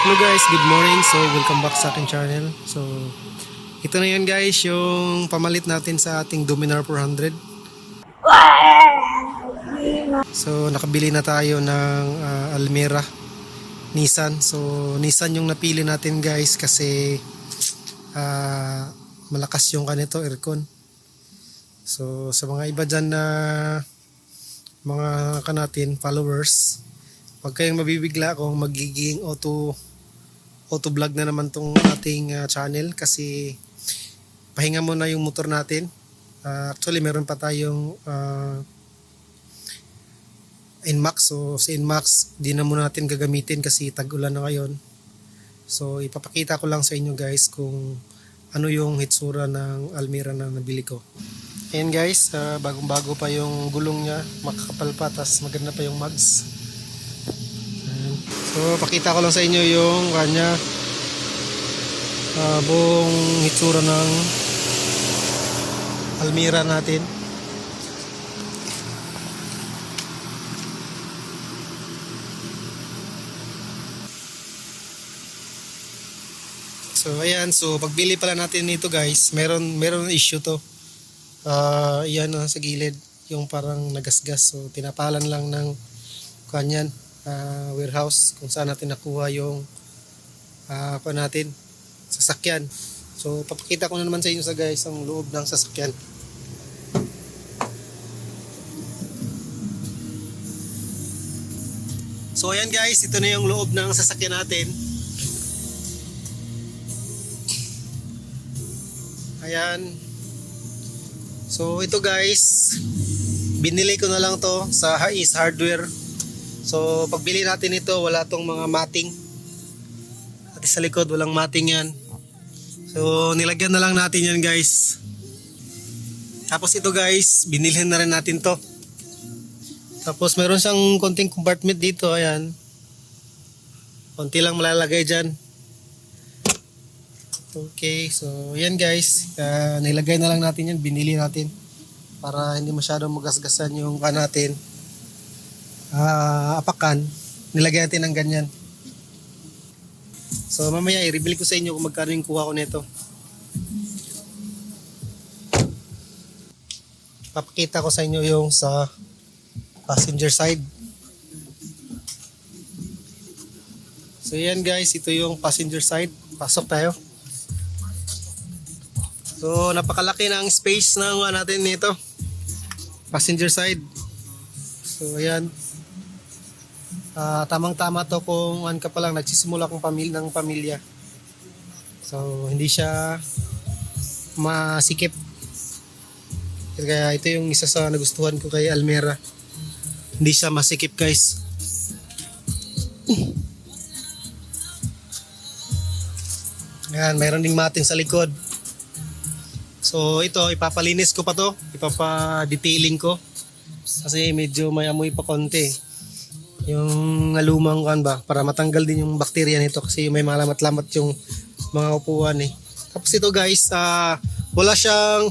Hello guys, good morning. So welcome back sa aking channel. So ito na yun guys, yung pamalit natin sa ating Dominar 400. So nakabili na tayo ng Almera Nissan. So Nissan yung napili natin guys kasi malakas yung kanito aircon. So sa mga iba dyan na mga kanatin followers, huwag kayong mabibigla kung magiging auto vlog na naman tong ating channel kasi pahinga muna yung motor natin. Actually meron pa tayong Inmax. So sa Inmax di na muna natin gagamitin kasi tag-ulan na ngayon. So ipapakita ko lang sa inyo guys kung ano yung hitsura ng Almera na nabili ko. Ayan guys, bagong bago pa yung gulong niya, makakapal pa, tas maganda pa yung mags. So pakita ko lang sa inyo yung kanya buong hitsura ng Almera natin. So ayan, so pagbili pala natin nito guys, meron issue to. Yan sa gilid, yung parang nagasgas. So tinapalan lang ng kanyan warehouse kung saan natin nakuha yung natin sasakyan. So papakita ko na naman sa inyo sa guys ang loob ng sasakyan. So ayan guys, ito na yung loob ng sasakyan natin. Ayan. So ito guys, binili ko na lang to sa Ace Hardware. So pagbili natin ito, wala tong mga matting. At sa likod walang matting yan. So nilagyan na lang natin yan guys. Tapos ito guys, binilhin na rin natin to. Tapos meron siyang konting compartment dito, ayan. Konti lang malalagay dyan. Okay, so yan guys, nilagay na lang natin yan, binili natin para hindi masyadong magasgasan yung natin. Apakan, nilagay natin ng ganyan. So mamaya i-reveal ko sa inyo kung magkano yung kuha ko nito. Papakita ko sa inyo yung sa passenger side. So yan guys, ito yung passenger side. Pasok tayo. So napakalaki na ang space ng natin nito, passenger side. So ayan, tamang-tama to kung ka pa lang nagsisimula kong pamilya. So hindi siya masikip. Kaya ito yung isa sa nagustuhan ko kay Almera. Hindi siya masikip guys. Ayan, mayroon ding matin sa likod. So ito, ipapalinis ko pa to, ipapa-detailing ko kasi medyo may amoy pa konti yung lumang kan ba, para matanggal din yung bakterya nito kasi may mga lamat-lamat yung mga upuan eh. Tapos ito guys, wala siyang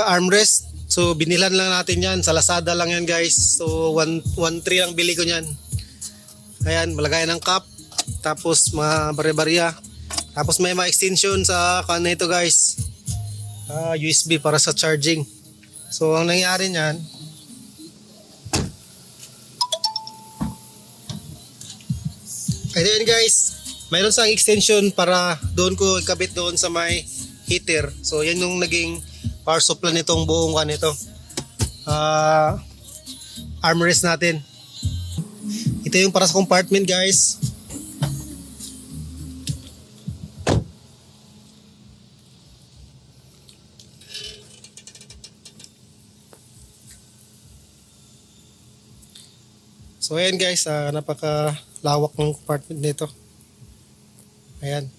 armrest. So binilan lang natin yan, sa Lazada lang yan guys. So 1.3 lang bili ko niyan. Ayan, malagayan ng cup, tapos mga bare-barya. Tapos may mga extension sa kanina ito guys, USB para sa charging. So ang nangyari niyan, ayun guys, mayroon siyang extension para doon ko ikabit doon sa may heater. So yan yung naging power supply nitong buong kanito, armrest natin. Ito yung para sa compartment guys. So ayan guys, napakalawak ng compartment nito. Ayan.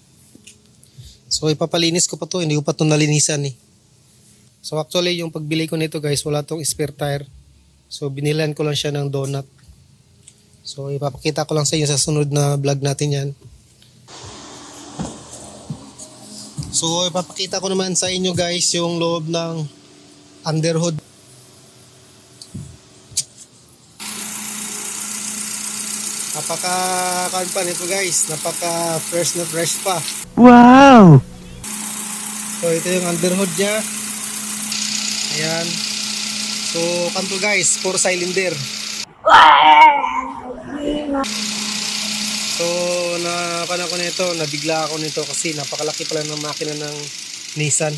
So ipapalinis ko pa to, hindi ko pa to nalinisan eh. So actually yung pagbili ko nito guys, wala tong spare tire. So binilan ko lang siya ng donut. So ipapakita ko lang sa inyo sa sunod na vlog natin yan. So ipapakita ko naman sa inyo guys yung loob ng underhood. Napaka kan pa nito guys, napaka fresh na fresh pa. Wow! So ito yung underhood niya. Ayan. So kanto guys, 4 cylinder. So napana ko nito, nabigla ako nito kasi napakalaki pala ng makina ng Nissan.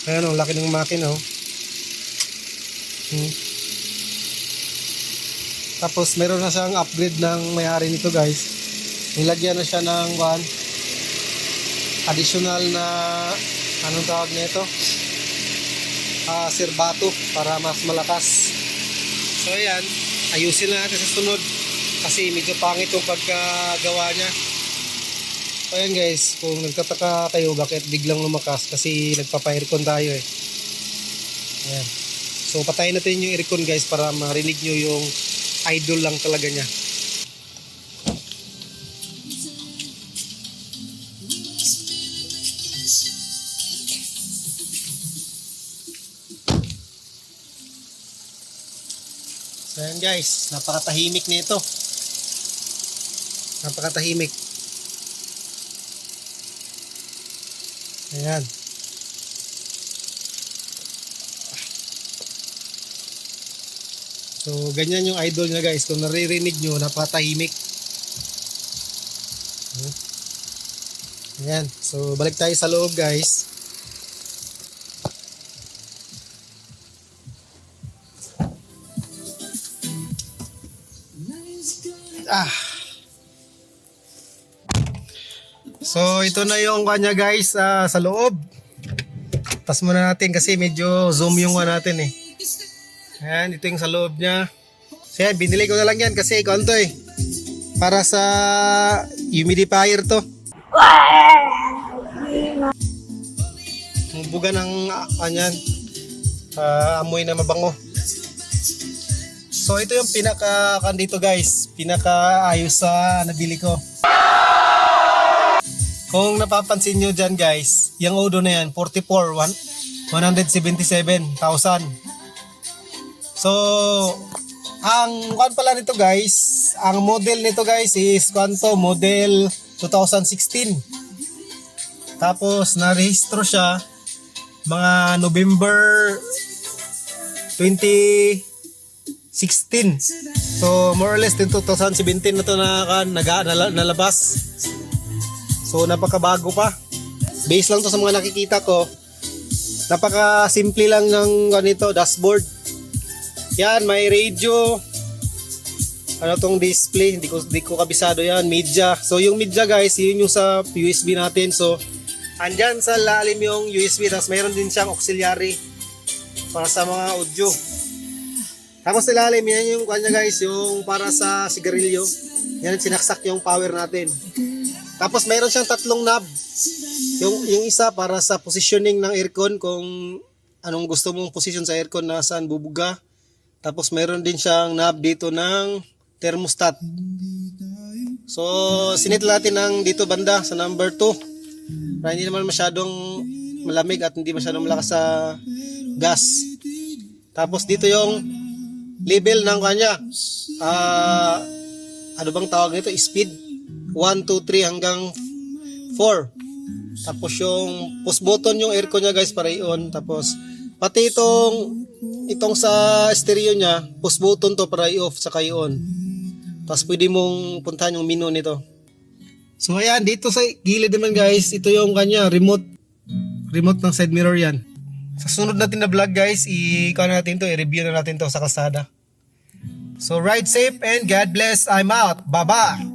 Ayan, ang laki ng makina oh. Tapos meron na siyang upgrade ng may-ari nito guys. Nilagyan na siya ng additional na anong tawag nito? Serbato para mas malakas. So ayan, ayusin na natin sa sunod kasi medyo pangit yung pagkagawa niya. So ayan guys, kung nagtataka kayo bakit biglang lumakas kasi nagpapa-aircon tayo eh. Ayan. So patayin natin yung aircon guys para marinig nyo yung idol lang talaga niya. So ayan guys, napakatahimik nito. Napakatahimik. Ayan. So ganyan yung idol niya guys. Kung naririnig nyo, napakatahimik. Ayan. So balik tayo sa loob guys. So ito na yung kanya guys sa loob. Tas muna natin kasi medyo zoom yung natin eh. Ayan, ito yung sa loob niya. So yan, binili ko na lang yan kasi konto eh. Para sa humidifier to. Buga ng kanyan. Amoy na mabango. So ito yung pinaka dito guys. Pinaka ayos sa nabili ko. Kung napapansin nyo dyan guys, yung Odo na yan, 177,000. So, ang kuan pala nito guys, ang model nito guys is kuanto, model 2016. Tapos, narehistro siya mga November 2016. So, more or less din 2017 na to nalabas. So napakabago pa. Base lang to sa mga nakikita ko. Napaka simple lang ng ganito, dashboard. Yan, may radio. Ano tong display? Hindi ko kabisado yan. Media. So yung media guys, yun yung sa USB natin. So andyan sa lalim yung USB. Tapos mayroon din siyang auxiliary para sa mga audio. Tapos ilalim yan yung kanya guys, yung para sa sigarilyo. Yan, sinaksak yung power natin. Tapos mayroon siyang 3 knob. Yung isa para sa positioning ng aircon kung anong gusto mong position sa aircon na saan bubuga. Tapos mayroon din siyang knob dito ng thermostat. So sinit natin ng dito banda sa number 2. Para hindi naman masyadong malamig at hindi masyadong malakas sa gas. Tapos dito yung level ng kanya. Ano bang tawag nito? Speed. 1, 2, 3 hanggang 4. Tapos yung push button yung aircon niya guys para i-on. Tapos pati itong sa stereo niya, push button to para i-off saka i-on. Tapos pwede mong puntahan yung menu nito. So ayan, dito sa gilid naman guys, ito yung kanya remote ng side mirror yan. Sa sunod natin na vlog guys, i-review na natin to sa kalsada. So ride safe and God bless. I'm out. Bye-bye.